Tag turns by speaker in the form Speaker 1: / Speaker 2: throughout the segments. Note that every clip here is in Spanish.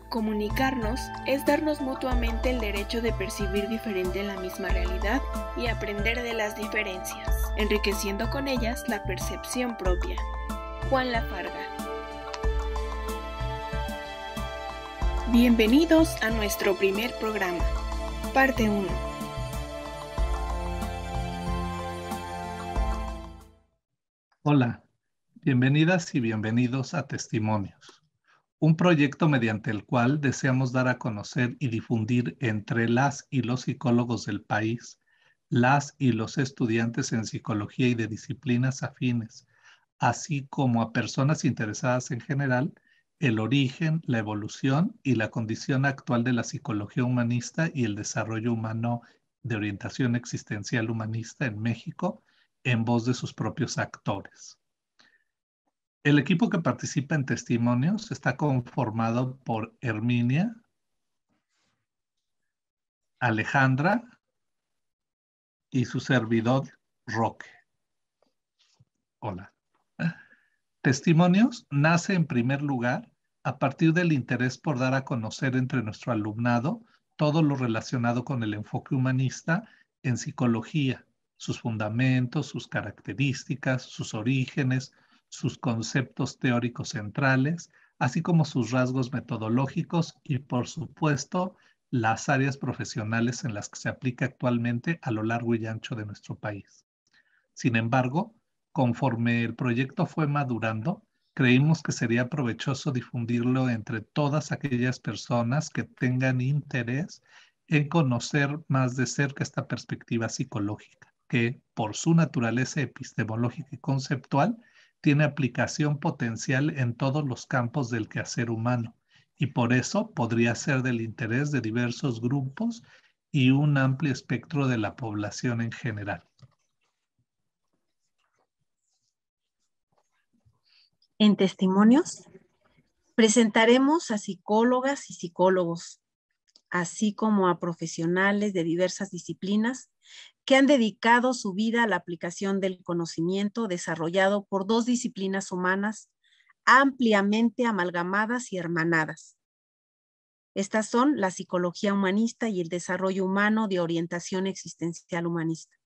Speaker 1: Comunicarnos es darnos mutuamente el derecho de percibir diferente la misma realidad y aprender de las diferencias, enriqueciendo con ellas la percepción propia. Juan Lafarga. Bienvenidos a nuestro primer programa, parte 1.
Speaker 2: Hola, bienvenidas y bienvenidos a Testimonios, un proyecto mediante el cual deseamos dar a conocer y difundir entre las y los psicólogos del país, las y los estudiantes en psicología y de disciplinas afines, así como a personas interesadas en general, el origen, la evolución y la condición actual de la psicología humanista y el desarrollo humano de orientación existencial humanista en México, en voz de sus propios actores. El equipo que participa en Testimonios está conformado por Herminia, Alejandra y su servidor Roque. Hola. Testimonios nace en primer lugar a partir del interés por dar a conocer entre nuestro alumnado todo lo relacionado con el enfoque humanista en psicología, sus fundamentos, sus características, sus orígenes, sus conceptos teóricos centrales, así como sus rasgos metodológicos y, por supuesto, las áreas profesionales en las que se aplica actualmente a lo largo y ancho de nuestro país. Sin embargo, conforme el proyecto fue madurando, creímos que sería provechoso difundirlo entre todas aquellas personas que tengan interés en conocer más de cerca esta perspectiva psicológica, que por su naturaleza epistemológica y conceptual tiene aplicación potencial en todos los campos del quehacer humano y por eso podría ser del interés de diversos grupos y un amplio espectro de la población en general.
Speaker 3: En Testimonios presentaremos a psicólogas y psicólogos, así como a profesionales de diversas disciplinas que han dedicado su vida a la aplicación del conocimiento desarrollado por dos disciplinas humanas ampliamente amalgamadas y hermanadas. Estas son la psicología humanista y el desarrollo humano de orientación existencial humanista.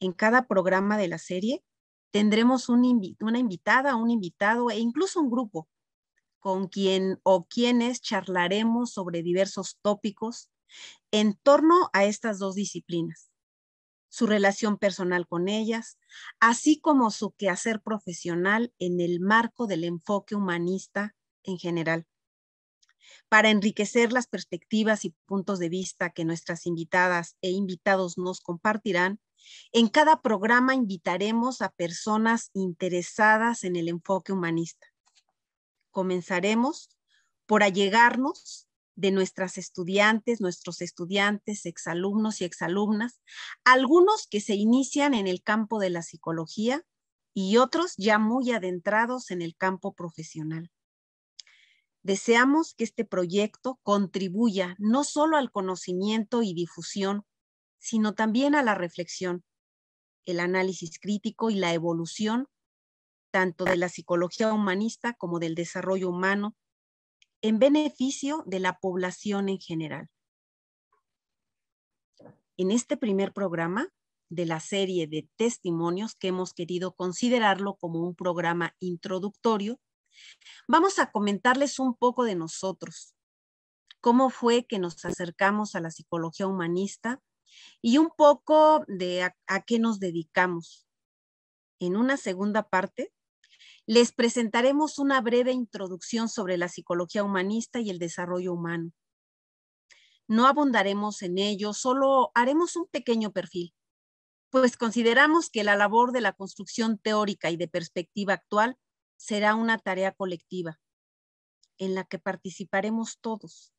Speaker 3: En cada programa de la serie tendremos una invitada, un invitado e incluso un grupo con quien o quienes charlaremos sobre diversos tópicos en torno a estas dos disciplinas, su relación personal con ellas, así como su quehacer profesional en el marco del enfoque humanista en general. Para enriquecer las perspectivas y puntos de vista que nuestras invitadas e invitados nos compartirán, en cada programa invitaremos a personas interesadas en el enfoque humanista. Comenzaremos por allegarnos de nuestros estudiantes, exalumnos y exalumnas, algunos que se inician en el campo de la psicología y otros ya muy adentrados en el campo profesional. Deseamos que este proyecto contribuya no solo al conocimiento y difusión, sino también a la reflexión, el análisis crítico y la evolución, tanto de la psicología humanista como del desarrollo humano, en beneficio de la población en general. En este primer programa de la serie de testimonios, que hemos querido considerarlo como un programa introductorio, vamos a comentarles un poco de nosotros, cómo fue que nos acercamos a la psicología humanista y un poco de a qué nos dedicamos. En una segunda parte, les presentaremos una breve introducción sobre la psicología humanista y el desarrollo humano. No abundaremos en ello, solo haremos un pequeño perfil, pues consideramos que la labor de la construcción teórica y de perspectiva actual será una tarea colectiva, en la que participaremos todos.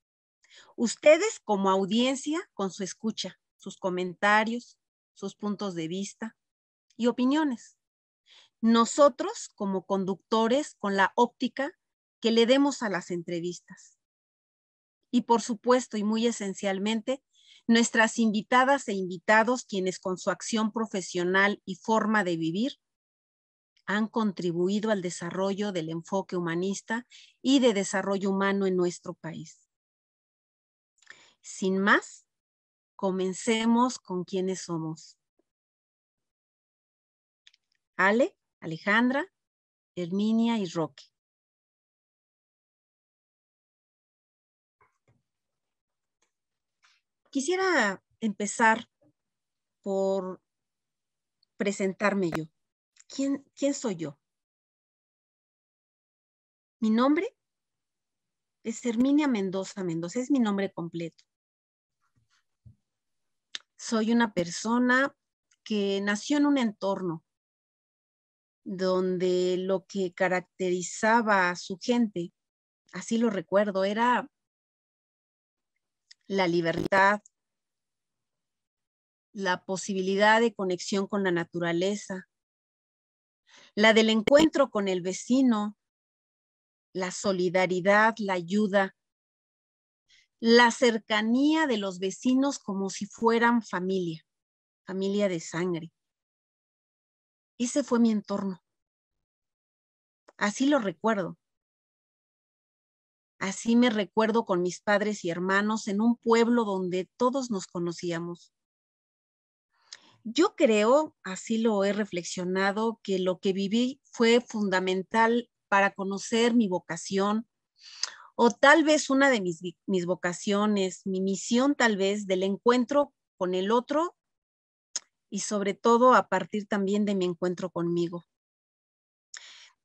Speaker 3: Ustedes como audiencia con su escucha, sus comentarios, sus puntos de vista y opiniones. Nosotros como conductores con la óptica que le demos a las entrevistas. Y por supuesto y muy esencialmente, nuestras invitadas e invitados quienes con su acción profesional y forma de vivir han contribuido al desarrollo del enfoque humanista y de desarrollo humano en nuestro país. Sin más, comencemos con quiénes somos. Ale, Alejandra, Herminia y Roque. Quisiera empezar por presentarme yo. ¿Quién soy yo? Mi nombre es Herminia Mendoza Mendoza, es mi nombre completo. Soy una persona que nació en un entorno donde lo que caracterizaba a su gente, así lo recuerdo, era la libertad, la posibilidad de conexión con la naturaleza, la del encuentro con el vecino, la solidaridad, la ayuda, la cercanía de los vecinos como si fueran familia, familia de sangre. Ese fue mi entorno. Así lo recuerdo. Así me recuerdo con mis padres y hermanos en un pueblo donde todos nos conocíamos. Yo creo, así lo he reflexionado, que lo que viví fue fundamental para conocer mi vocación, o tal vez una de mis vocaciones, mi misión tal vez del encuentro con el otro y sobre todo a partir también de mi encuentro conmigo.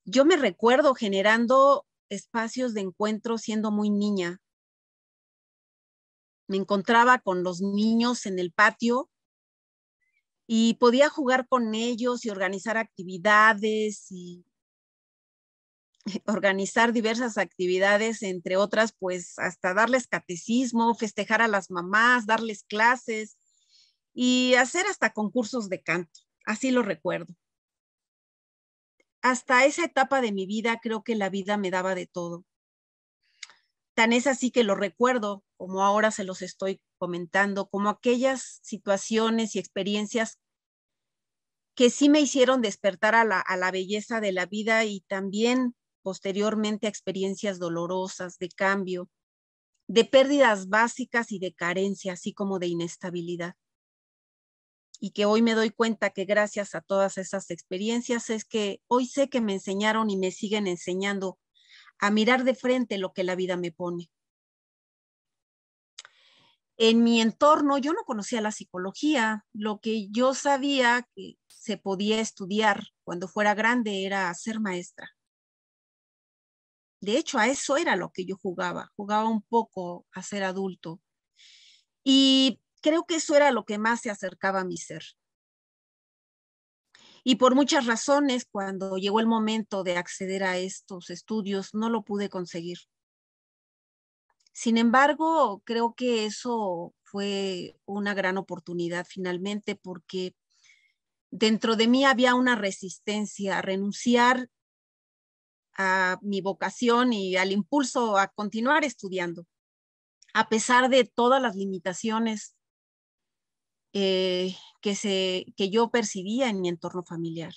Speaker 3: Yo me recuerdo generando espacios de encuentro siendo muy niña. Me encontraba con los niños en el patio y podía jugar con ellos y organizar actividades y organizar diversas actividades, entre otras, pues hasta darles catecismo, festejar a las mamás, darles clases y hacer hasta concursos de canto. Así lo recuerdo. Hasta esa etapa de mi vida creo que la vida me daba de todo. Tan es así que lo recuerdo, como ahora se los estoy comentando, como aquellas situaciones y experiencias que sí me hicieron despertar a la belleza de la vida y también posteriormente a experiencias dolorosas de cambio, de pérdidas básicas y de carencia, así como de inestabilidad. Y que hoy me doy cuenta que gracias a todas esas experiencias es que hoy sé que me enseñaron y me siguen enseñando a mirar de frente lo que la vida me pone. En mi entorno yo no conocía la psicología. Lo que yo sabía que se podía estudiar cuando fuera grande era ser maestra. De hecho, a eso era lo que yo jugaba un poco a ser adulto. Y creo que eso era lo que más se acercaba a mi ser. Y por muchas razones, cuando llegó el momento de acceder a estos estudios, no lo pude conseguir. Sin embargo, creo que eso fue una gran oportunidad finalmente, porque dentro de mí había una resistencia a renunciar a mi vocación y al impulso a continuar estudiando, a pesar de todas las limitaciones que yo percibía en mi entorno familiar.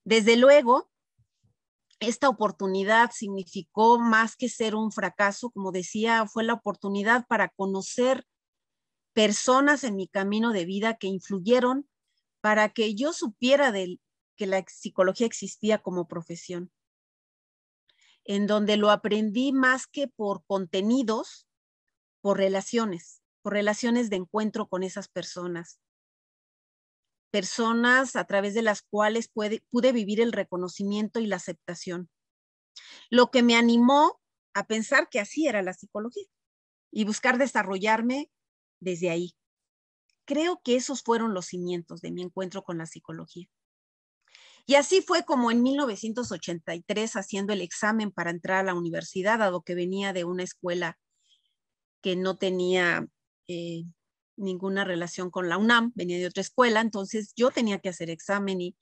Speaker 3: Desde luego, esta oportunidad significó más que ser un fracaso, como decía, fue la oportunidad para conocer personas en mi camino de vida que influyeron para que yo supiera que la psicología existía como profesión, en donde lo aprendí más que por contenidos, por relaciones de encuentro con esas personas a través de las cuales pude vivir el reconocimiento y la aceptación. Lo que me animó a pensar que así era la psicología y buscar desarrollarme desde ahí. Creo que esos fueron los cimientos de mi encuentro con la psicología. Y así fue como en 1983, haciendo el examen para entrar a la universidad, dado que venía de una escuela que no tenía ninguna relación con la UNAM, venía de otra escuela, entonces yo tenía que hacer examen y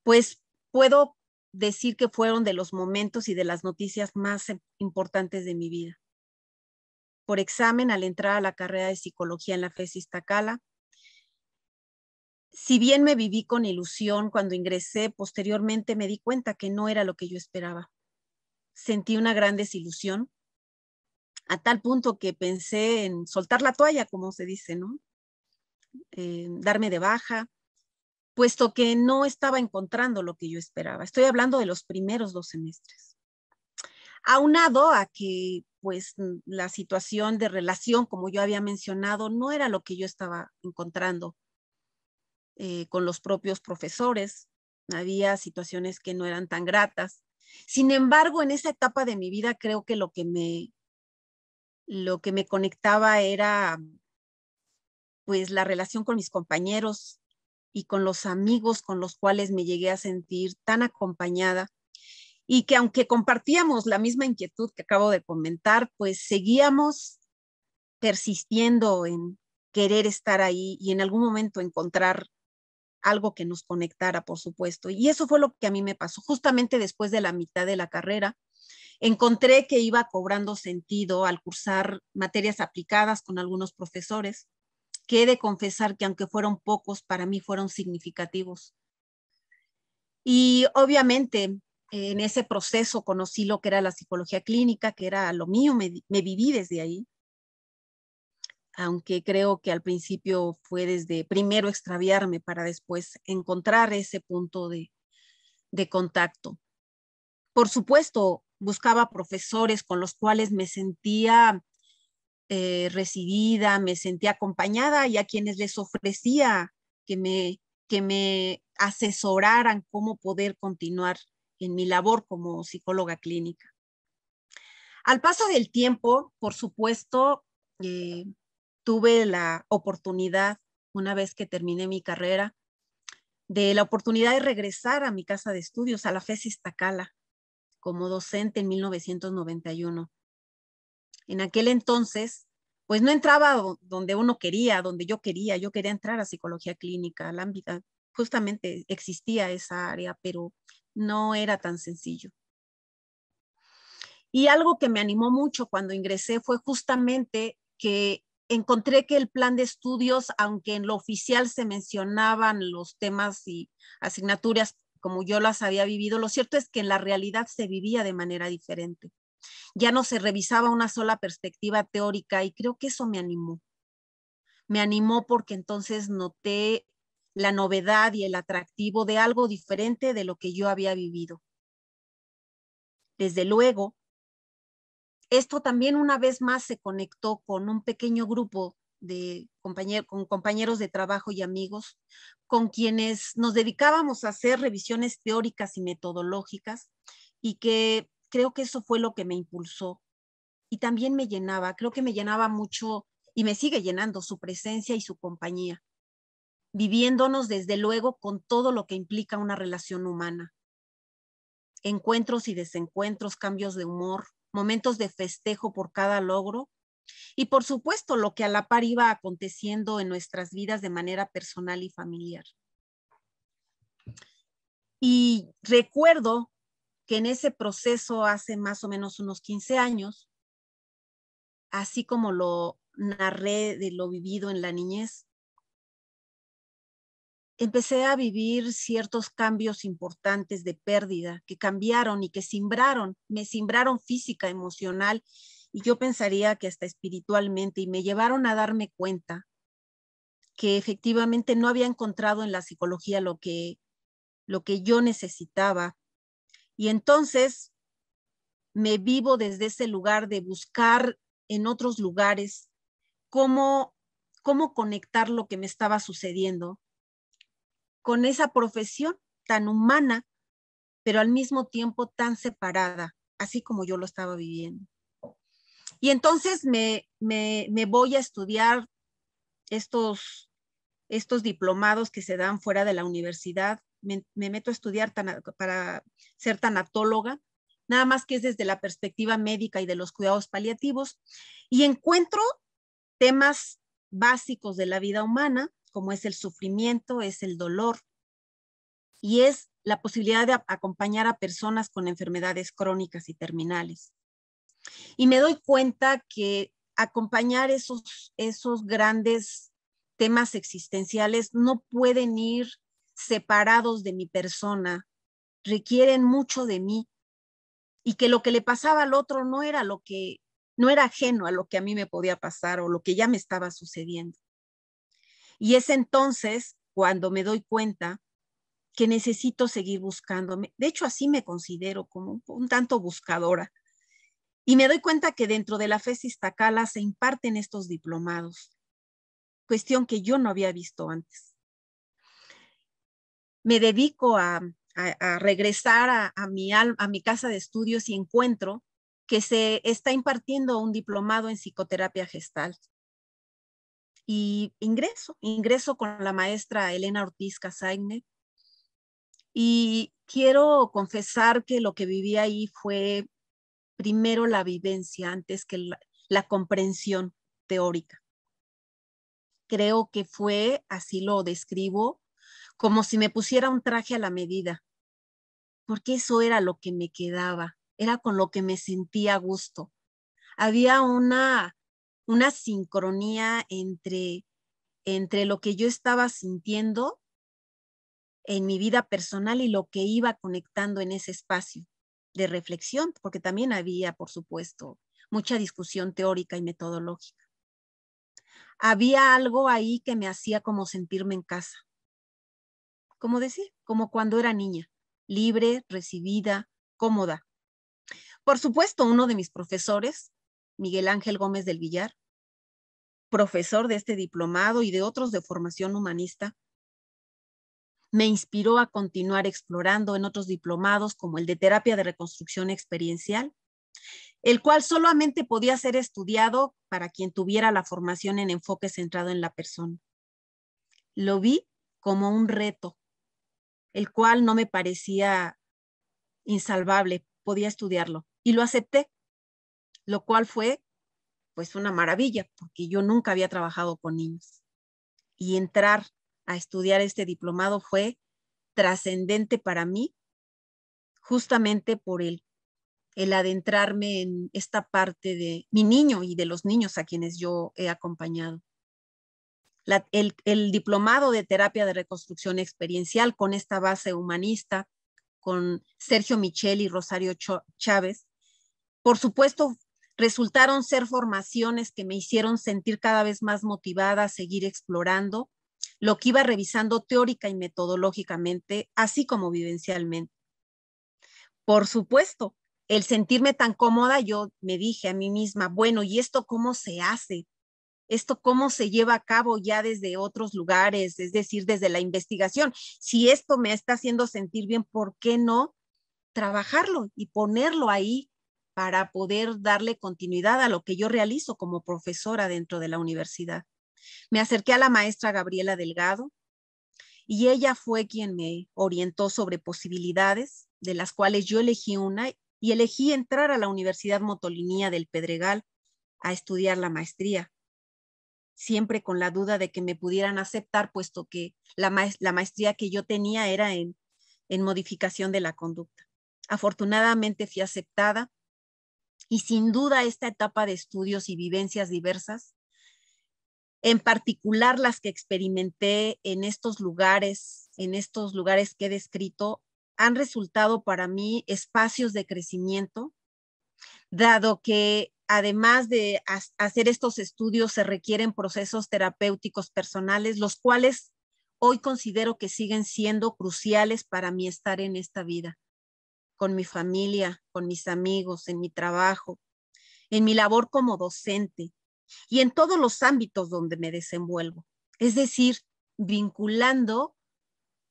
Speaker 3: pues puedo decir que fueron de los momentos y de las noticias más importantes de mi vida. Por examen, al entrar a la carrera de psicología en la FES Iztacala, Si bien me viví con ilusión cuando ingresé, posteriormente me di cuenta que no era lo que yo esperaba. Sentí una gran desilusión, a tal punto que pensé en soltar la toalla, como se dice, ¿no? Darme de baja, puesto que no estaba encontrando lo que yo esperaba. Estoy hablando de los primeros 2 semestres. Aunado a que, pues, la situación de relación, como yo había mencionado, no era lo que yo estaba encontrando con los propios profesores. Había situaciones que no eran tan gratas. Sin embargo, en esa etapa de mi vida, creo que lo que me conectaba era, pues, la relación con mis compañeros y con los amigos con los cuales me llegué a sentir tan acompañada, y que aunque compartíamos la misma inquietud que acabo de comentar, pues seguíamos persistiendo en querer estar ahí y en algún momento encontrar algo que nos conectara, por supuesto. Y eso fue lo que a mí me pasó. Justamente después de la mitad de la carrera, encontré que iba cobrando sentido al cursar materias aplicadas con algunos profesores, que he de confesar que aunque fueron pocos, para mí fueron significativos. Y obviamente en ese proceso conocí lo que era la psicología clínica, que era lo mío, me viví desde ahí, aunque creo que al principio fue desde primero extraviarme para después encontrar ese punto de contacto. Por supuesto, buscaba profesores con los cuales me sentía recibida, me sentía acompañada y a quienes les ofrecía que me asesoraran cómo poder continuar en mi labor como psicóloga clínica. Al paso del tiempo, por supuesto, tuve la oportunidad, una vez que terminé mi carrera, de la oportunidad de regresar a mi casa de estudios, a la FES Iztacala, como docente en 1991. En aquel entonces, pues no entraba donde uno quería, donde yo quería entrar a psicología clínica, al ámbito, justamente existía esa área, pero no era tan sencillo. Y algo que me animó mucho cuando ingresé fue justamente que encontré que el plan de estudios, aunque en lo oficial se mencionaban los temas y asignaturas como yo las había vivido, lo cierto es que en la realidad se vivía de manera diferente. Ya no se revisaba una sola perspectiva teórica y creo que eso me animó. Me animó porque entonces noté la novedad y el atractivo de algo diferente de lo que yo había vivido. Desde luego, esto también una vez más se conectó con un pequeño grupo de compañeros de trabajo y amigos con quienes nos dedicábamos a hacer revisiones teóricas y metodológicas, y que creo que eso fue lo que me impulsó y también me llenaba. Creo que me llenaba mucho y me sigue llenando su presencia y su compañía, viviéndonos desde luego con todo lo que implica una relación humana. Encuentros y desencuentros, cambios de humor, momentos de festejo por cada logro y por supuesto lo que a la par iba aconteciendo en nuestras vidas de manera personal y familiar. Y recuerdo que en ese proceso hace más o menos unos 15 años, así como lo narré de lo vivido en la niñez, empecé a vivir ciertos cambios importantes de pérdida que cambiaron y que me cimbraron física, emocional y yo pensaría que hasta espiritualmente, y me llevaron a darme cuenta que efectivamente no había encontrado en la psicología lo que yo necesitaba. Y entonces me vivo desde ese lugar de buscar en otros lugares cómo conectar lo que me estaba sucediendo con esa profesión tan humana, pero al mismo tiempo tan separada, así como yo lo estaba viviendo. Y entonces me voy a estudiar estos diplomados que se dan fuera de la universidad. Me meto a estudiar para ser tanatóloga, nada más que es desde la perspectiva médica y de los cuidados paliativos, y encuentro temas básicos de la vida humana, como es el sufrimiento, es el dolor, y es la posibilidad de acompañar a personas con enfermedades crónicas y terminales. Y me doy cuenta que acompañar esos grandes temas existenciales no pueden ir separados de mi persona, requieren mucho de mí, y que lo que le pasaba al otro no era ajeno a lo que a mí me podía pasar o lo que ya me estaba sucediendo. Y es entonces cuando me doy cuenta que necesito seguir buscándome. De hecho, así me considero, como un tanto buscadora. Y me doy cuenta que dentro de la FES Iztacala se imparten estos diplomados, cuestión que yo no había visto antes. Me dedico a regresar a mi casa de estudios y encuentro que se está impartiendo un diplomado en psicoterapia gestal. Y ingreso con la maestra Elena Ortiz Casagne, y quiero confesar que lo que viví ahí fue primero la vivencia antes que la comprensión teórica. Creo que fue, así lo describo, como si me pusiera un traje a la medida, porque eso era lo que me quedaba, era con lo que me sentía a gusto. Había una sincronía entre lo que yo estaba sintiendo en mi vida personal y lo que iba conectando en ese espacio de reflexión, porque también había, por supuesto, mucha discusión teórica y metodológica. Había algo ahí que me hacía como sentirme en casa. Como decir, como cuando era niña, libre, recibida, cómoda. Por supuesto, uno de mis profesores, Miguel Ángel Gómez del Villar, profesor de este diplomado y de otros de formación humanista, me inspiró a continuar explorando en otros diplomados como el de terapia de reconstrucción experiencial, el cual solamente podía ser estudiado para quien tuviera la formación en enfoque centrado en la persona. Lo vi como un reto, el cual no me parecía insalvable, podía estudiarlo y lo acepté, lo cual fue pues una maravilla porque yo nunca había trabajado con niños, y entrar a estudiar este diplomado fue trascendente para mí, justamente por el adentrarme en esta parte de mi niño y de los niños a quienes yo he acompañado. El diplomado de terapia de reconstrucción experiencial con esta base humanista, con Sergio Michel y Rosario Chávez, por supuesto, resultaron ser formaciones que me hicieron sentir cada vez más motivada a seguir explorando lo que iba revisando teórica y metodológicamente, así como vivencialmente. Por supuesto, el sentirme tan cómoda, yo me dije a mí misma, bueno, ¿y esto cómo se hace? ¿Esto cómo se lleva a cabo ya desde otros lugares? Es decir, desde la investigación. Si esto me está haciendo sentir bien, ¿por qué no trabajarlo y ponerlo ahí para poder darle continuidad a lo que yo realizo como profesora dentro de la universidad? Me acerqué a la maestra Gabriela Delgado y ella fue quien me orientó sobre posibilidades, de las cuales yo elegí una, y elegí entrar a la Universidad Motolinía del Pedregal a estudiar la maestría, siempre con la duda de que me pudieran aceptar, puesto que la maestría que yo tenía era en modificación de la conducta. Afortunadamente fui aceptada, y sin duda esta etapa de estudios y vivencias diversas, en particular las que experimenté en estos lugares que he descrito, han resultado para mí espacios de crecimiento, dado que además de hacer estos estudios se requieren procesos terapéuticos personales, los cuales hoy considero que siguen siendo cruciales para mi estar en esta vida, con mi familia, con mis amigos, en mi trabajo, en mi labor como docente y en todos los ámbitos donde me desenvuelvo. Es decir, vinculando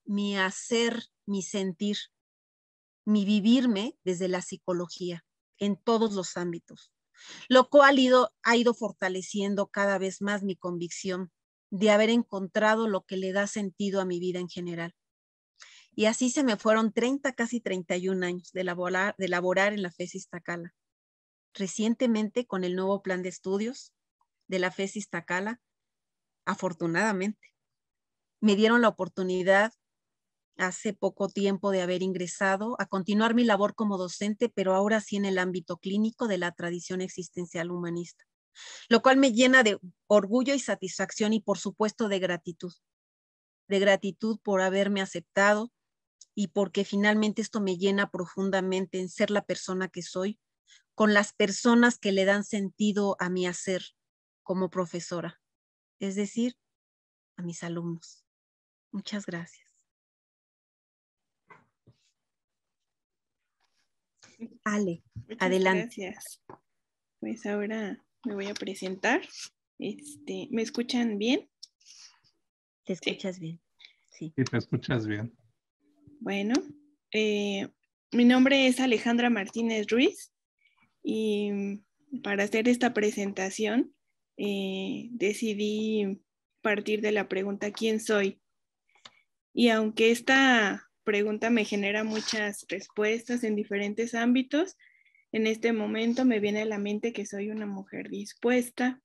Speaker 3: mi hacer, mi sentir, mi vivirme desde la psicología en todos los ámbitos, lo cual ha ido fortaleciendo cada vez más mi convicción de haber encontrado lo que le da sentido a mi vida en general. Y así se me fueron 30, casi 31 años de laborar en la FES Iztacala. Recientemente, con el nuevo plan de estudios de la FES Iztacala, afortunadamente, me dieron la oportunidad hace poco tiempo de haber ingresado a continuar mi labor como docente, pero ahora sí en el ámbito clínico de la tradición existencial humanista. lo cual me llena de orgullo y satisfacción y por supuesto de gratitud por haberme aceptado y porque finalmente esto me llena profundamente en ser la persona que soy, con las personas que le dan sentido a mi hacer como profesora, es decir, a mis alumnos. Muchas gracias. Ale,
Speaker 1: Muchas
Speaker 3: adelante.
Speaker 1: gracias. Pues ahora me voy a presentar. ¿Me escuchan bien?
Speaker 3: ¿Te escuchas bien? Sí.
Speaker 2: Y te escuchas bien.
Speaker 1: Bueno, mi nombre es Alejandra Martínez Ruiz y para hacer esta presentación decidí partir de la pregunta ¿quién soy? Y aunque esta pregunta me genera muchas respuestas en diferentes ámbitos, en este momento me viene a la mente que soy una mujer dispuesta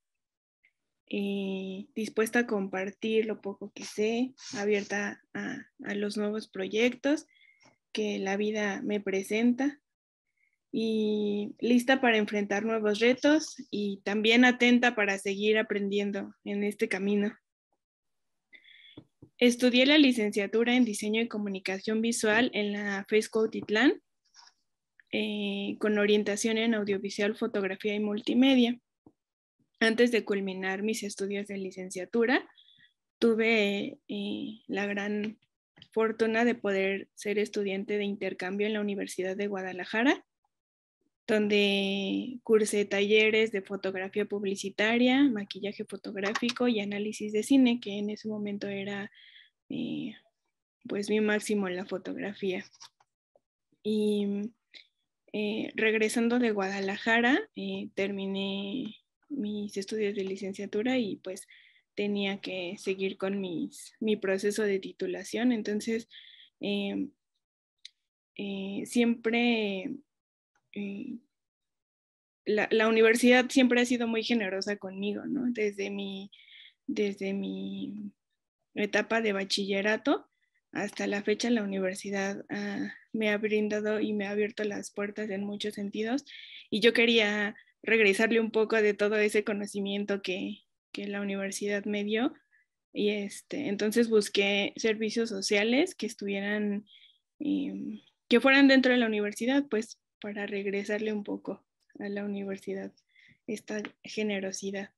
Speaker 1: a compartir lo poco que sé, abierta a los nuevos proyectos que la vida me presenta y lista para enfrentar nuevos retos y también atenta para seguir aprendiendo en este camino. Estudié la licenciatura en Diseño y Comunicación Visual en la FES Cuautitlán, con orientación en audiovisual, fotografía y multimedia. Antes de culminar mis estudios de licenciatura, tuve la gran fortuna de poder ser estudiante de intercambio en la Universidad de Guadalajara, donde cursé talleres de fotografía publicitaria, maquillaje fotográfico y análisis de cine, que en ese momento era pues mi máximo en la fotografía. Y regresando de Guadalajara, terminé mis estudios de licenciatura y pues tenía que seguir con mi proceso de titulación. Entonces, siempre la universidad siempre ha sido muy generosa conmigo, ¿no? Desde mi etapa de bachillerato hasta la fecha, la universidad me ha brindado y me ha abierto las puertas en muchos sentidos y yo quería regresarle un poco de todo ese conocimiento que la universidad me dio y entonces busqué servicios sociales que estuvieran, que fueran dentro de la universidad, pues para regresarle un poco a la universidad esta generosidad.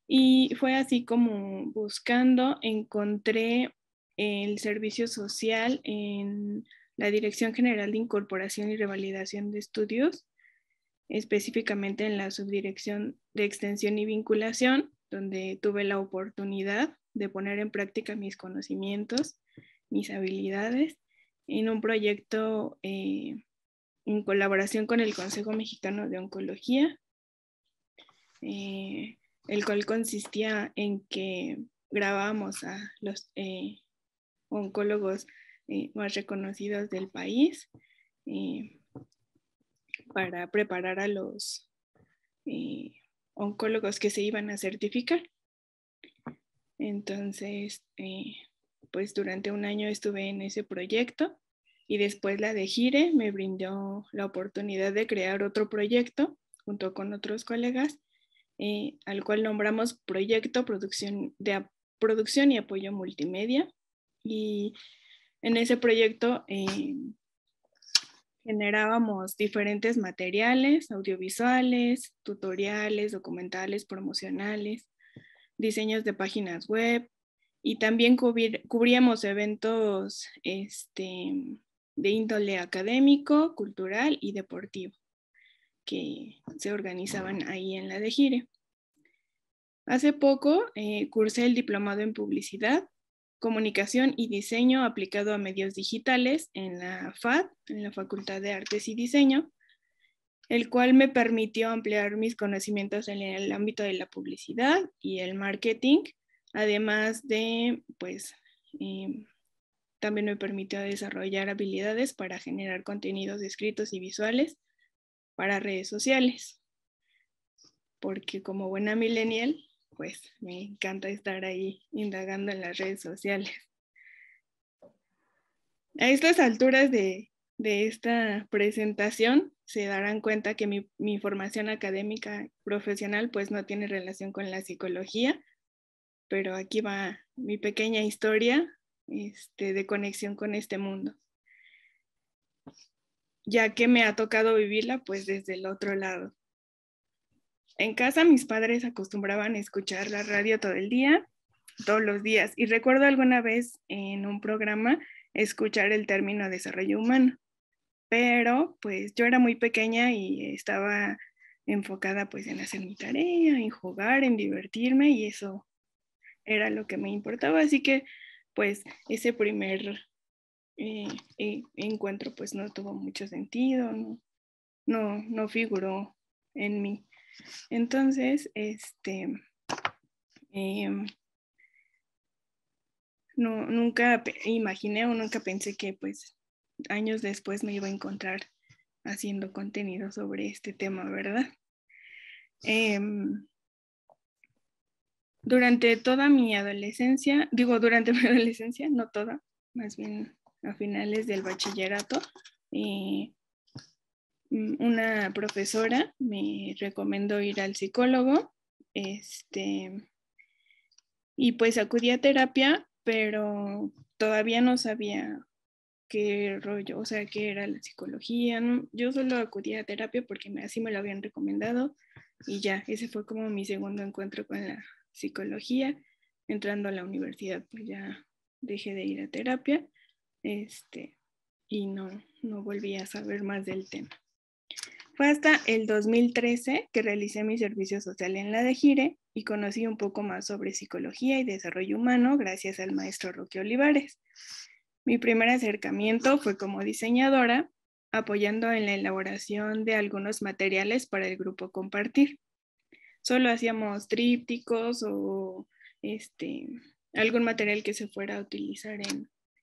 Speaker 1: Y fue así como buscando, encontré el servicio social en la Dirección General de Incorporación y Revalidación de Estudios, específicamente en la Subdirección de Extensión y Vinculación, donde tuve la oportunidad de poner en práctica mis conocimientos, mis habilidades, en un proyecto en colaboración con el Consejo Mexicano de Oncología, el cual consistía en que grabábamos a los oncólogos más reconocidos del país para preparar a los oncólogos que se iban a certificar. Entonces, pues durante un año estuve en ese proyecto y después la DEGIRE me brindó la oportunidad de crear otro proyecto junto con otros colegas, al cual nombramos Proyecto Producción y Apoyo Multimedia. Y en ese proyecto generábamos diferentes materiales audiovisuales, tutoriales, documentales, promocionales, diseños de páginas web y también cubríamos eventos de índole académico, cultural y deportivo que se organizaban ahí en la DEGIRE. Hace poco cursé el diplomado en publicidad, comunicación y diseño aplicado a medios digitales en la FAD, en la Facultad de Artes y Diseño, el cual me permitió ampliar mis conocimientos en el ámbito de la publicidad y el marketing, además de, pues, también me permitió desarrollar habilidades para generar contenidos escritos y visuales para redes sociales, porque como buena millennial, pues me encanta estar ahí indagando en las redes sociales. A estas alturas de de esta presentación se darán cuenta que mi formación académica profesional pues no tiene relación con la psicología, pero aquí va mi pequeña historia de conexión con este mundo, ya que me ha tocado vivirla pues desde el otro lado. En casa mis padres acostumbraban a escuchar la radio todo el día, todos los días, y recuerdo alguna vez en un programa escuchar el término desarrollo humano, pero pues yo era muy pequeña y estaba enfocada pues en hacer mi tarea, en jugar, en divertirme, y eso era lo que me importaba, así que pues ese primer encuentro pues no tuvo mucho sentido, no figuró en mí. Entonces, nunca imaginé o nunca pensé que pues años después me iba a encontrar haciendo contenido sobre este tema, ¿verdad? Durante toda mi adolescencia, durante mi adolescencia, no toda, más bien a finales del bachillerato, una profesora me recomendó ir al psicólogo, y pues acudí a terapia, pero todavía no sabía qué rollo, o sea, qué era la psicología, ¿no? Yo solo acudí a terapia porque así me lo habían recomendado y ya, ese fue como mi segundo encuentro con la psicología. Entrando a la universidad, pues ya dejé de ir a terapia, y no volví a saber más del tema. Fue hasta el 2013 que realicé mi servicio social en la DEGIRE y conocí un poco más sobre psicología y desarrollo humano gracias al maestro Roque Olivares. Mi primer acercamiento fue como diseñadora, apoyando en la elaboración de algunos materiales para el grupo Compartir. Solo hacíamos trípticos o algún material que se fuera a utilizar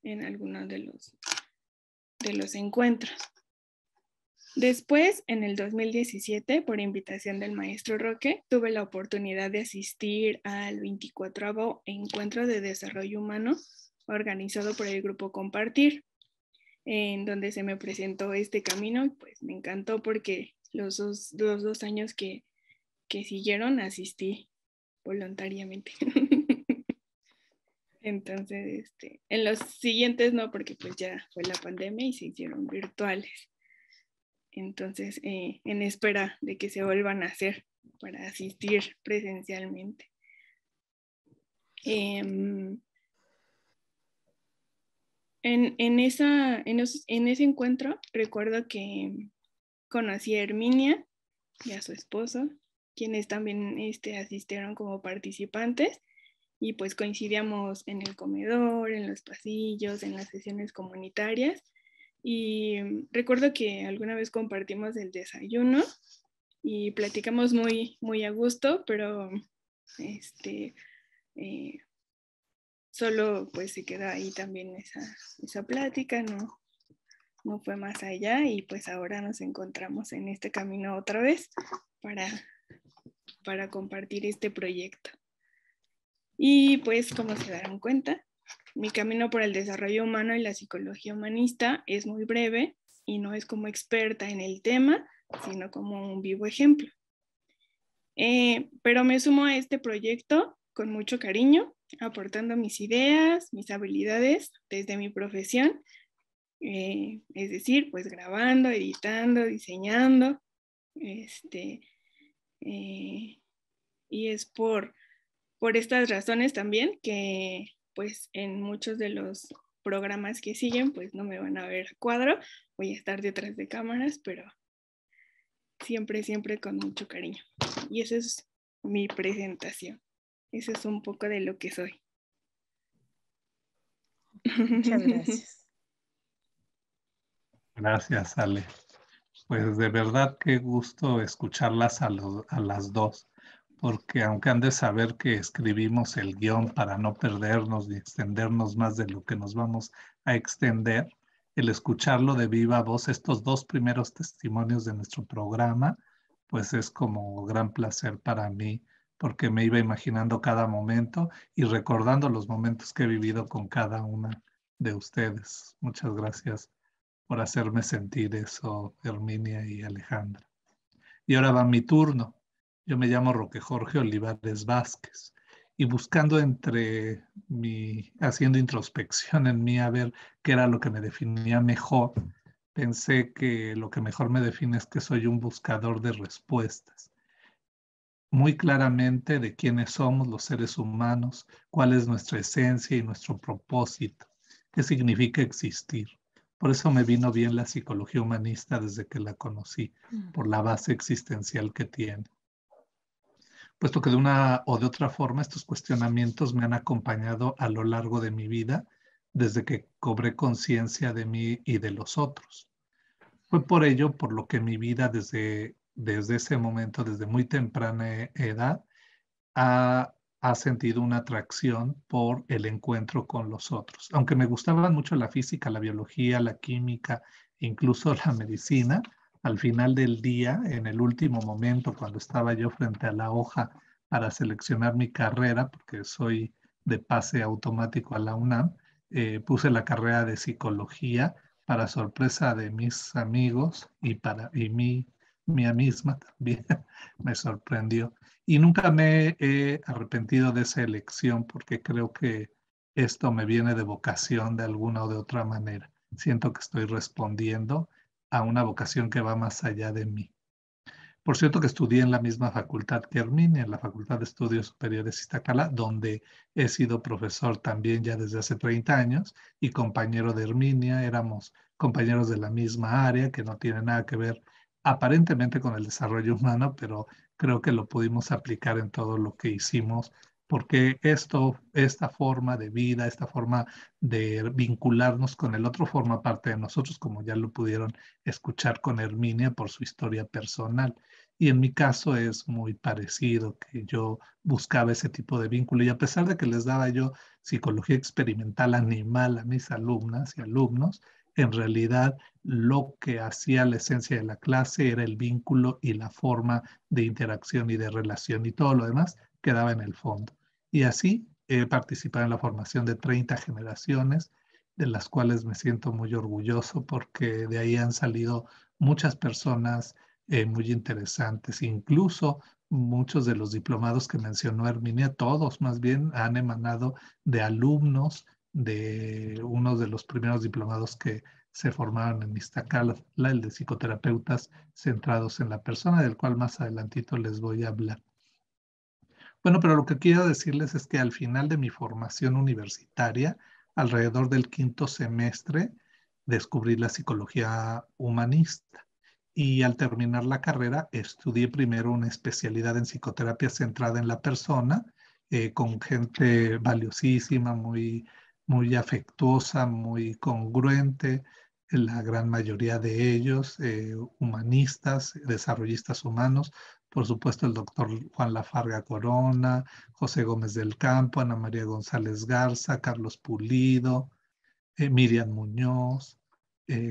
Speaker 1: en alguno de los encuentros. Después, en el 2017, por invitación del maestro Roque, tuve la oportunidad de asistir al 24º Encuentro de Desarrollo Humano organizado por el grupo Compartir, en donde se me presentó este camino y pues me encantó porque los dos años que siguieron asistí voluntariamente. Entonces, en los siguientes no, porque pues ya fue la pandemia y se hicieron virtuales. Entonces, en espera de que se vuelvan a hacer para asistir presencialmente. En ese encuentro recuerdo que conocí a Herminia y a su esposo, quienes también asistieron como participantes, y pues coincidíamos en el comedor, en los pasillos, en las sesiones comunitarias. Y recuerdo que alguna vez compartimos el desayuno y platicamos muy, muy a gusto, pero solo pues se quedó ahí también esa plática, no fue más allá, y pues ahora nos encontramos en este camino otra vez para compartir este proyecto. Y pues como se darán cuenta, mi camino por el desarrollo humano y la psicología humanista es muy breve y no es como experta en el tema, sino como un vivo ejemplo. Pero me sumo a este proyecto con mucho cariño, aportando mis ideas, mis habilidades desde mi profesión, es decir, pues grabando, editando, diseñando, y es por estas razones también que pues en muchos de los programas que siguen pues no me van a ver a cuadro, voy a estar detrás de cámaras, pero siempre, siempre con mucho cariño. Y esa es mi presentación. Eso es un poco de lo que soy.
Speaker 3: Muchas gracias.
Speaker 2: Gracias, Ale. Pues de verdad qué gusto escucharlas a las dos, porque aunque han de saber que escribimos el guión para no perdernos ni extendernos más de lo que nos vamos a extender, el escucharlo de viva voz, estos dos primeros testimonios de nuestro programa, pues es como gran placer para mí, porque me iba imaginando cada momento y recordando los momentos que he vivido con cada una de ustedes. Muchas gracias por hacerme sentir eso, Herminia y Alejandra. Y ahora va mi turno. Yo me llamo Roque Jorge Olivares Vázquez y buscando haciendo introspección en mí a ver qué era lo que me definía mejor, pensé que lo que mejor me define es que soy un buscador de respuestas, muy claramente de quiénes somos los seres humanos, cuál es nuestra esencia y nuestro propósito, qué significa existir. Por eso me vino bien la psicología humanista desde que la conocí, por la base existencial que tiene. Puesto que de una o de otra forma estos cuestionamientos me han acompañado a lo largo de mi vida, desde que cobré conciencia de mí y de los otros. Fue por ello por lo que mi vida desde ese momento, desde muy temprana edad, ha sentido una atracción por el encuentro con los otros. Aunque me gustaban mucho la física, la biología, la química, incluso la medicina, al final del día, en el último momento, cuando estaba yo frente a la hoja para seleccionar mi carrera, porque soy de pase automático a la UNAM, puse la carrera de psicología para sorpresa de mis amigos y mía misma también me sorprendió. Y nunca me he arrepentido de esa elección porque creo que esto me viene de vocación de alguna o de otra manera. Siento que estoy respondiendo a una vocación que va más allá de mí. Por cierto que estudié en la misma facultad que Herminia, en la Facultad de Estudios Superiores Iztacala, donde he sido profesor también ya desde hace 30 años y compañero de Herminia. Éramos compañeros de la misma área que no tiene nada que ver aparentemente con el desarrollo humano, pero creo que lo pudimos aplicar en todo lo que hicimos, porque esta forma de vida, esta forma de vincularnos con el otro forma parte de nosotros, como ya lo pudieron escuchar con Herminia por su historia personal. Y en mi caso es muy parecido, que yo buscaba ese tipo de vínculo y a pesar de que les daba yo psicología experimental animal a mis alumnas y alumnos, en realidad lo que hacía la esencia de la clase era el vínculo y la forma de interacción y de relación y todo lo demás quedaba en el fondo. Y así he participado en la formación de 30 generaciones, de las cuales me siento muy orgulloso porque de ahí han salido muchas personas muy interesantes. Incluso muchos de los diplomados que mencionó Herminia, todos más bien han emanado de alumnos de uno de los primeros diplomados que se formaron en Iztacala, el de psicoterapeutas centrados en la persona, del cual más adelantito les voy a hablar. Bueno, pero lo que quiero decirles es que al final de mi formación universitaria, alrededor del quinto semestre, descubrí la psicología humanista. Y al terminar la carrera, estudié primero una especialidad en psicoterapia centrada en la persona, con gente valiosísima, muy afectuosa, muy congruente, la gran mayoría de ellos, humanistas, desarrollistas humanos. Por supuesto, el doctor Juan Lafarga Corona, José Gómez del Campo, Ana María González Garza, Carlos Pulido, Miriam Muñoz,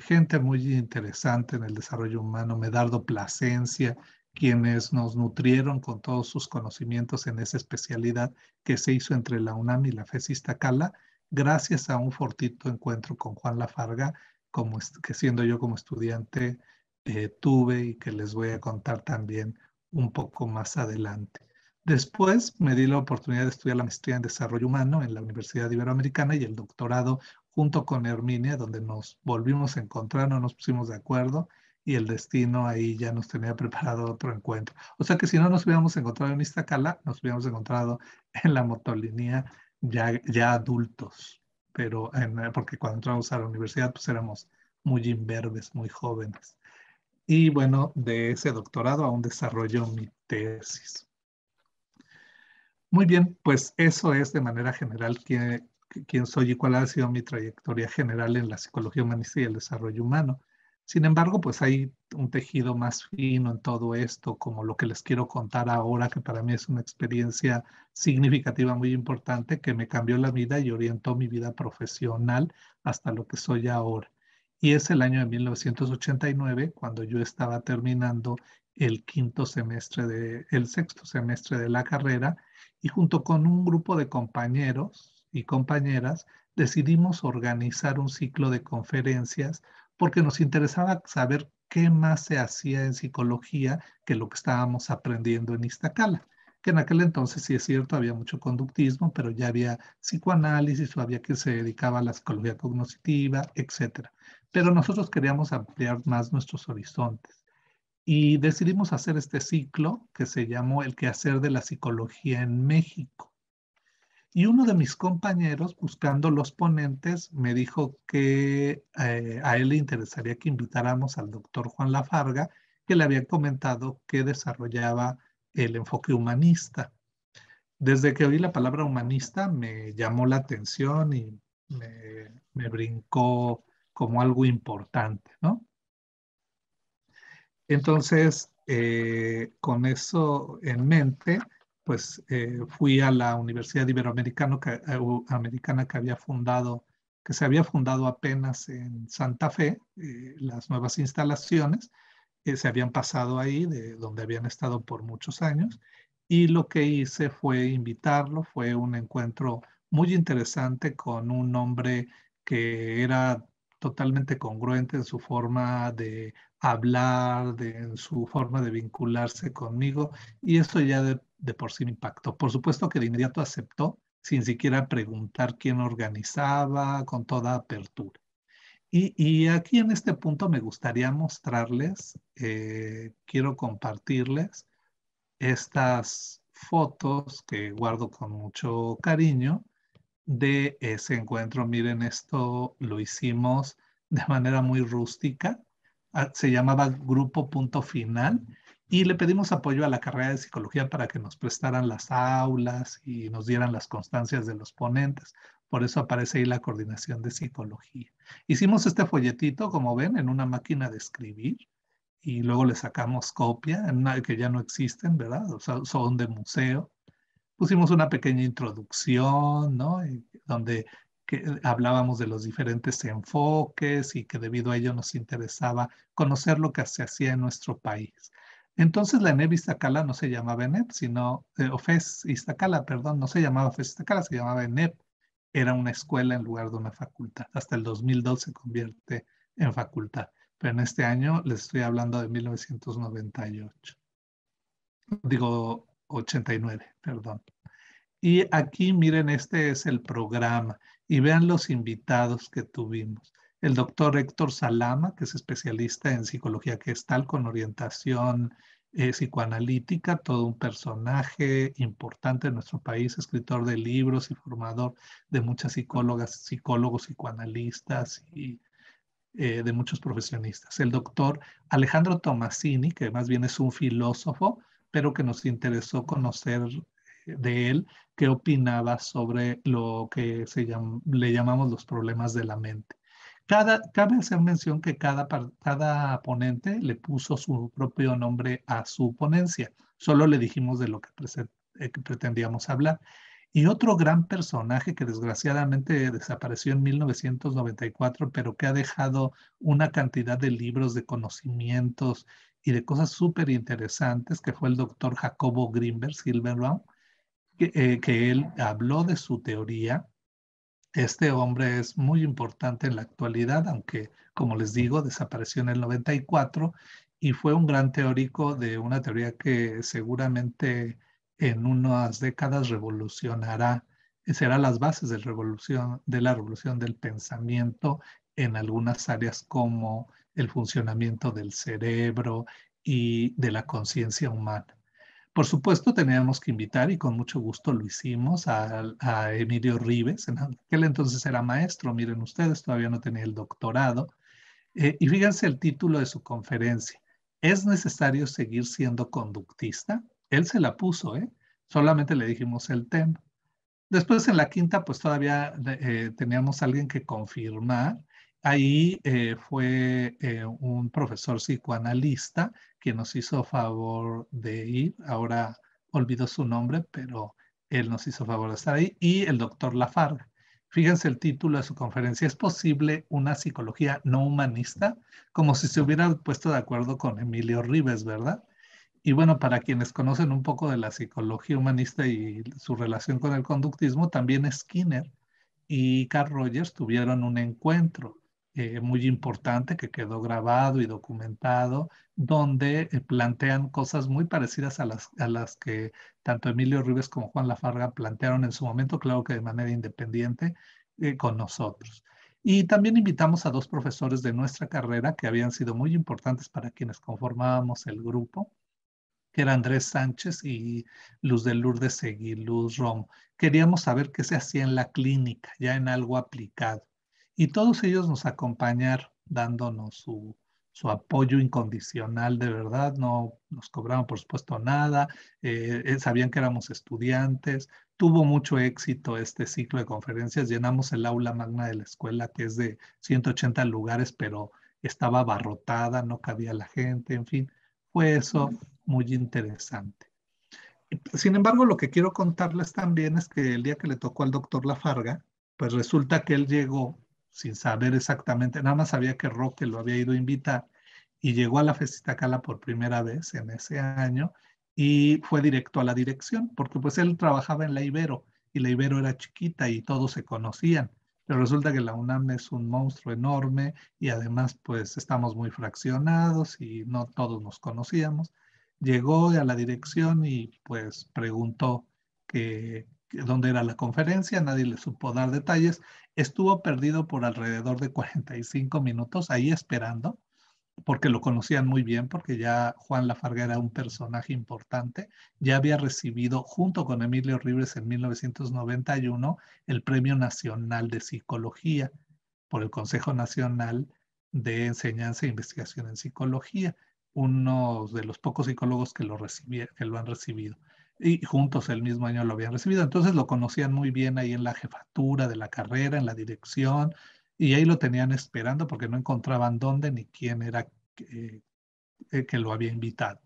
Speaker 2: gente muy interesante en el desarrollo humano, Medardo Plasencia, quienes nos nutrieron con todos sus conocimientos en esa especialidad que se hizo entre la UNAM y la FES Iztacala, gracias a un fortuito encuentro con Juan Lafarga, que siendo yo como estudiante tuve y que les voy a contar también un poco más adelante. Después me di la oportunidad de estudiar la maestría en desarrollo humano en la Universidad Iberoamericana y el doctorado junto con Herminia, donde nos volvimos a encontrar, no nos pusimos de acuerdo y el destino ahí ya nos tenía preparado otro encuentro. O sea que si no nos hubiéramos encontrado en Iztacala, nos hubiéramos encontrado en la motolinía ya adultos, pero porque cuando entramos a la universidad pues éramos muy imberbes, muy jóvenes. Y bueno, de ese doctorado aún desarrollo mi tesis. Muy bien, pues eso es de manera general quién soy y cuál ha sido mi trayectoria general en la psicología humanista y el desarrollo humano. Sin embargo, pues hay un tejido más fino en todo esto, como lo que les quiero contar ahora, que para mí es una experiencia significativa, muy importante, que me cambió la vida y orientó mi vida profesional hasta lo que soy ahora. Y es el año de 1989, cuando yo estaba terminando el sexto semestre de la carrera, y junto con un grupo de compañeros y compañeras decidimos organizar un ciclo de conferencias porque nos interesaba saber qué más se hacía en psicología que lo que estábamos aprendiendo en Iztacala, que en aquel entonces sí es cierto, había mucho conductismo, pero ya había psicoanálisis o había que se dedicaba a la psicología cognitiva, etcétera. Pero nosotros queríamos ampliar más nuestros horizontes y decidimos hacer este ciclo que se llamó El quehacer de la psicología en México. Y uno de mis compañeros, buscando los ponentes, me dijo que a él le interesaría que invitáramos al doctor Juan Lafarga, que le había comentado que desarrollaba el enfoque humanista. Desde que oí la palabra humanista me llamó la atención y me brincó como algo importante, ¿no? Entonces, con eso en mente, pues fui a la Universidad Iberoamericana Americana que se había fundado apenas en Santa Fe, las nuevas instalaciones se habían pasado ahí, de donde habían estado por muchos años, y lo que hice fue invitarlo, fue un encuentro muy interesante con un hombre que era totalmente congruente en su forma de hablar, en su forma de vincularse conmigo, y eso ya de por sí me impactó. Por supuesto que de inmediato aceptó, sin siquiera preguntar quién organizaba, con toda apertura. Y aquí en este punto me gustaría mostrarles, quiero compartirles estas fotos que guardo con mucho cariño de ese encuentro. Miren, esto lo hicimos de manera muy rústica. Se llamaba Grupo Punto Final y le pedimos apoyo a la carrera de psicología para que nos prestaran las aulas y nos dieran las constancias de los ponentes. Por eso aparece ahí la coordinación de psicología. Hicimos este folletito, como ven, en una máquina de escribir y luego le sacamos copia, que ya no existen, ¿verdad? O sea, son de museo. Pusimos una pequeña introducción, ¿no? Donde hablábamos de los diferentes enfoques y que debido a ello nos interesaba conocer lo que se hacía en nuestro país. Entonces la ENEP Iztacala no se llamaba ENEP, sino, o FES Iztacala, perdón, no se llamaba FES Iztacala, se llamaba ENEP. Era una escuela en lugar de una facultad. Hasta el 2002 se convierte en facultad. Pero en este año les estoy hablando de 1998. Digo, 89, perdón. Y aquí miren, este es el programa y vean los invitados que tuvimos. El doctor Héctor Salama, que es especialista en psicología gestal con orientación psicoanalítica, todo un personaje importante en nuestro país, escritor de libros y formador de muchas psicólogas, psicólogos, psicoanalistas y de muchos profesionistas. El doctor Alejandro Tomasini, que más bien es un filósofo, pero que nos interesó conocer de él, qué opinaba sobre lo que le llamamos los problemas de la mente. Cabe hacer mención que cada ponente le puso su propio nombre a su ponencia. Solo le dijimos de lo que pretendíamos hablar. Y otro gran personaje que desgraciadamente desapareció en 1994, pero que ha dejado una cantidad de libros, de conocimientos y de cosas súper interesantes, que fue el doctor Jacobo Grinberg Silverbaum, que él habló de su teoría. Este hombre es muy importante en la actualidad, aunque, como les digo, desapareció en el 94 y fue un gran teórico de una teoría que seguramente en unas décadas revolucionará, será las bases de la revolución del pensamiento en algunas áreas como el funcionamiento del cerebro y de la conciencia humana. Por supuesto, teníamos que invitar, y con mucho gusto lo hicimos, a Emilio Rives. En aquel entonces era maestro, miren ustedes, todavía no tenía el doctorado. Y fíjense el título de su conferencia. ¿Es necesario seguir siendo conductista? Él se la puso, ¿eh? Solamente le dijimos el tema. Después en la quinta, pues todavía teníamos a alguien que confirmar. Ahí fue un profesor psicoanalista que nos hizo favor de ir. Ahora olvidó su nombre, pero él nos hizo favor de estar ahí. Y el doctor Lafarga. Fíjense el título de su conferencia. ¿Es posible una psicología no humanista? Como si se hubiera puesto de acuerdo con Emilio Rives, ¿verdad? Y bueno, para quienes conocen un poco de la psicología humanista y su relación con el conductismo, también Skinner y Carl Rogers tuvieron un encuentro muy importante que quedó grabado y documentado, donde plantean cosas muy parecidas a las que tanto Emilio Ribes como Juan Lafarga plantearon en su momento, claro que de manera independiente, con nosotros. Y también invitamos a dos profesores de nuestra carrera que habían sido muy importantes para quienes conformábamos el grupo, que era Andrés Sánchez y Luz de Lourdes Seguí, Luz Rom. Queríamos saber qué se hacía en la clínica, ya en algo aplicado. Y todos ellos nos acompañaron dándonos su apoyo incondicional, de verdad, no nos cobraban por supuesto nada, sabían que éramos estudiantes, tuvo mucho éxito este ciclo de conferencias, llenamos el aula magna de la escuela que es de 180 lugares, pero estaba abarrotada, no cabía la gente, en fin, fue eso muy interesante. Sin embargo, lo que quiero contarles también es que el día que le tocó al doctor Lafarga, pues resulta que él llegó sin saber exactamente, nada más sabía que Roque lo había ido a invitar y llegó a la Festitacala por primera vez en ese año y fue directo a la dirección, porque pues él trabajaba en la Ibero y la Ibero era chiquita y todos se conocían. Pero resulta que la UNAM es un monstruo enorme y además pues estamos muy fraccionados y no todos nos conocíamos. Llegó a la dirección y pues preguntó que dónde era la conferencia, nadie le supo dar detalles. Estuvo perdido por alrededor de 45 minutos ahí esperando, porque lo conocían muy bien, porque ya Juan Lafarga era un personaje importante, ya había recibido junto con Emilio Ribes en 1991 el Premio Nacional de Psicología por el Consejo Nacional de Enseñanza e Investigación en Psicología, uno de los pocos psicólogos que que lo han recibido. Y juntos el mismo año lo habían recibido. Entonces lo conocían muy bien ahí en la jefatura de la carrera, en la dirección, y ahí lo tenían esperando porque no encontraban dónde ni quién era que lo había invitado.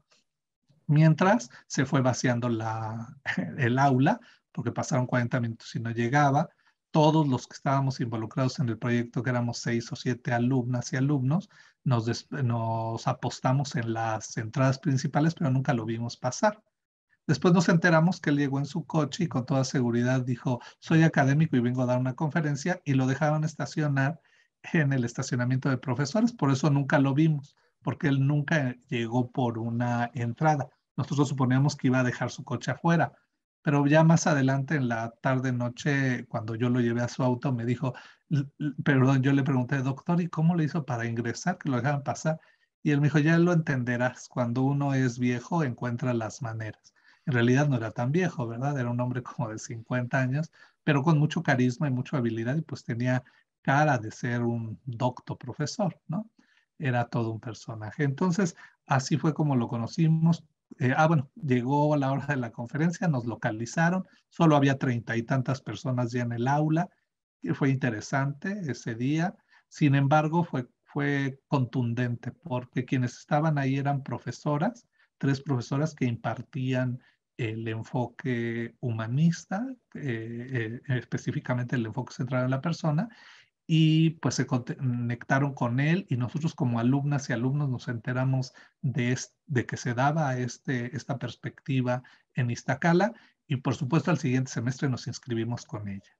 Speaker 2: Mientras se fue vaciando el aula, porque pasaron 40 minutos y no llegaba, todos los que estábamos involucrados en el proyecto, que éramos 6 o 7 alumnas y alumnos, nos apostamos en las entradas principales, pero nunca lo vimos pasar. Después nos enteramos que él llegó en su coche y con toda seguridad dijo, soy académico y vengo a dar una conferencia, y lo dejaron estacionar en el estacionamiento de profesores. Por eso nunca lo vimos, porque él nunca llegó por una entrada. Nosotros suponíamos que iba a dejar su coche afuera, pero ya más adelante en la tarde noche, cuando yo lo llevé a su auto, me dijo, perdón, yo le pregunté, doctor, ¿y cómo le hizo para ingresar, que lo dejaban pasar? Y él me dijo, ya lo entenderás, cuando uno es viejo encuentra las maneras. En realidad no era tan viejo, ¿verdad? Era un hombre como de 50 años, pero con mucho carisma y mucha habilidad, y pues tenía cara de ser un docto profesor, ¿no? Era todo un personaje. Entonces, así fue como lo conocimos. Bueno, llegó a la hora de la conferencia, nos localizaron, solo había 30 y tantas personas ya en el aula, y fue interesante ese día. Sin embargo, fue contundente porque quienes estaban ahí eran profesoras, 3 profesoras que impartían el enfoque humanista, específicamente el enfoque centrado en la persona, y pues se conectaron con él y nosotros como alumnas y alumnos nos enteramos de que se daba esta perspectiva en Iztacala, y por supuesto al siguiente semestre nos inscribimos con ella.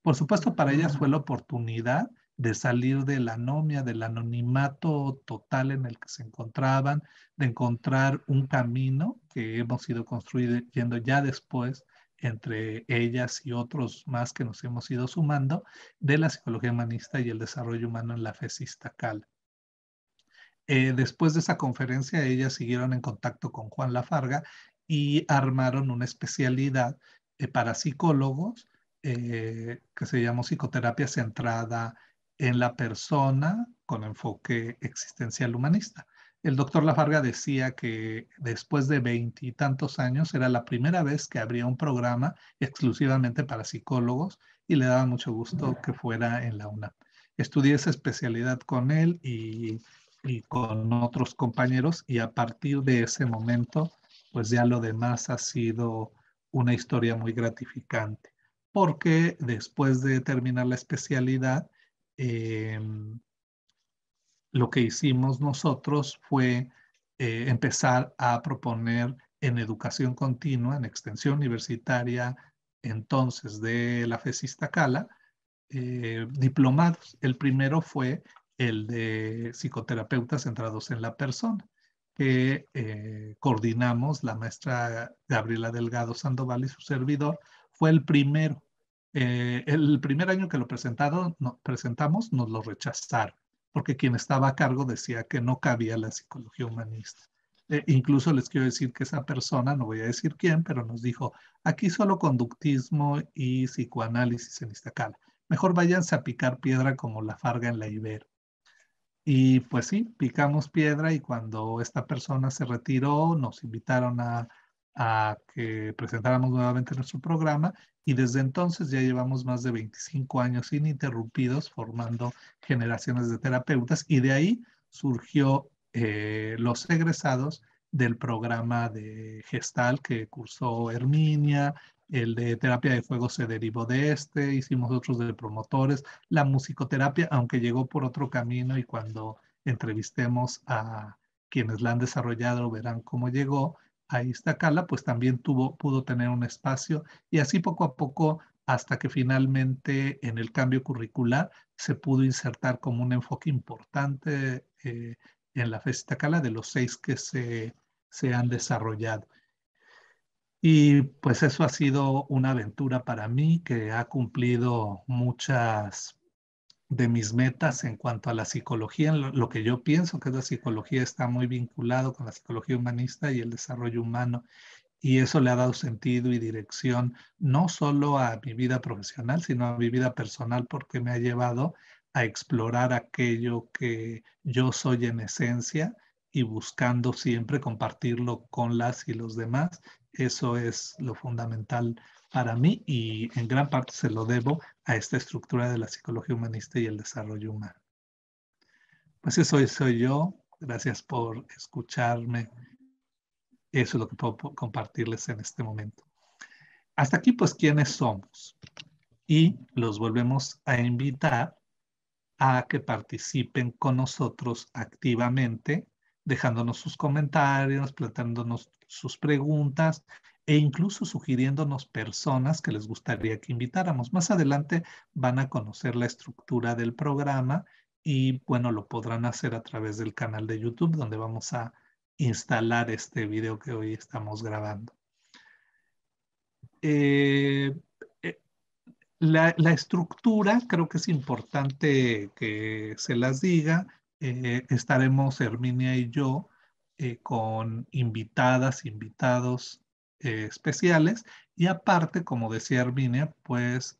Speaker 2: Por supuesto, para ellas fue la oportunidad de salir de la anomia, del anonimato total en el que se encontraban, de encontrar un camino que hemos ido construyendo ya después entre ellas y otros más que nos hemos ido sumando, de la psicología humanista y el desarrollo humano en la FES Iztacala. Después de esa conferencia, ellas siguieron en contacto con Juan Lafarga y armaron una especialidad para psicólogos que se llamó psicoterapia centrada en la persona con enfoque existencial humanista. El doctor Lafarga decía que después de 20 y tantos años era la primera vez que habría un programa exclusivamente para psicólogos, y le daba mucho gusto que fuera en la UNAM. Estudié esa especialidad con él y con otros compañeros, y a partir de ese momento, pues ya lo demás ha sido una historia muy gratificante, porque después de terminar la especialidad, eh, lo que hicimos nosotros fue empezar a proponer en educación continua, en extensión universitaria, entonces de la FES Iztacala, diplomados. El primero fue el de psicoterapeutas centrados en la persona, que coordinamos la maestra Gabriela Delgado Sandoval y su servidor. Fue el primero. El primer año que lo presentamos, nos lo rechazaron, porque quien estaba a cargo decía que no cabía la psicología humanista. Incluso les quiero decir que esa persona, no voy a decir quién, pero nos dijo, aquí solo conductismo y psicoanálisis en Iztacala. Mejor váyanse a picar piedra como la Farga en la Ibero. Y pues sí, picamos piedra y cuando esta persona se retiró, nos invitaron a que presentáramos nuevamente nuestro programa y desde entonces ya llevamos más de 25 años ininterrumpidos formando generaciones de terapeutas y de ahí surgió los egresados del programa de Gestal que cursó Herminia, el de terapia de fuego se derivó de este, hicimos otros de promotores, la musicoterapia, aunque llegó por otro camino y cuando entrevistemos a quienes la han desarrollado verán cómo llegó a Iztacala, pues también pudo tener un espacio y así poco a poco hasta que finalmente en el cambio curricular se pudo insertar como un enfoque importante en la FES Iztacala de los 6 que se han desarrollado. Y pues eso ha sido una aventura para mí que ha cumplido muchas de mis metas en cuanto a la psicología. Lo que yo pienso que es la psicología está muy vinculado con la psicología humanista y el desarrollo humano. Y eso le ha dado sentido y dirección no solo a mi vida profesional, sino a mi vida personal porque me ha llevado a explorar aquello que yo soy en esencia y buscando siempre compartirlo con las y los demás. Eso es lo fundamental para mí y en gran parte se lo debo a esta estructura de la psicología humanista y el desarrollo humano. Pues eso soy yo. Gracias por escucharme. Eso es lo que puedo compartirles en este momento. Hasta aquí, pues, ¿quiénes somos? Y los volvemos a invitar a que participen con nosotros activamente, dejándonos sus comentarios, planteándonos sus preguntas e incluso sugiriéndonos personas que les gustaría que invitáramos. Más adelante van a conocer la estructura del programa y, bueno, lo podrán hacer a través del canal de YouTube, donde vamos a instalar este video que hoy estamos grabando. La estructura creo que es importante que se las diga. Estaremos Herminia y yo con invitadas, invitados especiales y aparte, como decía Herminia, pues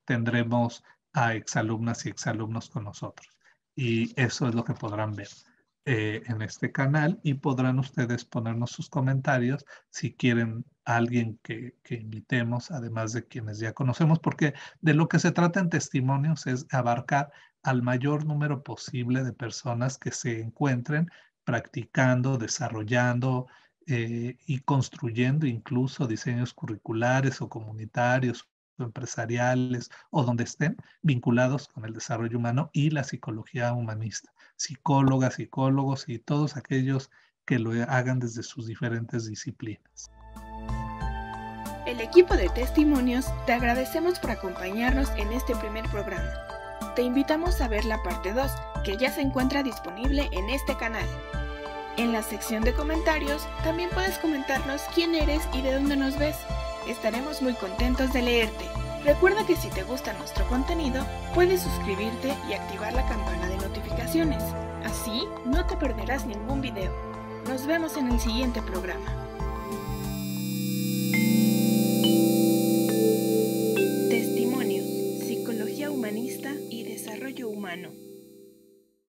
Speaker 2: tendremos a exalumnas y exalumnos con nosotros. Y eso es lo que podrán ver en este canal y podrán ustedes ponernos sus comentarios si quieren a alguien que invitemos, además de quienes ya conocemos, porque de lo que se trata en testimonios es abarcar al mayor número posible de personas que se encuentren practicando, desarrollando y construyendo incluso diseños curriculares o comunitarios o empresariales o donde estén vinculados con el desarrollo humano y la psicología humanista. Psicólogas, psicólogos y todos aquellos que lo hagan desde sus diferentes disciplinas.
Speaker 1: El equipo de testimonios te agradecemos por acompañarnos en este primer programa. Te invitamos a ver la parte 2, que ya se encuentra disponible en este canal. En la sección de comentarios también puedes comentarnos quién eres y de dónde nos ves. Estaremos muy contentos de leerte. Recuerda que si te gusta nuestro contenido, puedes suscribirte y activar la campana de notificaciones. Así no te perderás ningún video. Nos vemos en el siguiente programa. Testimonios, psicología humanista y desarrollo humano.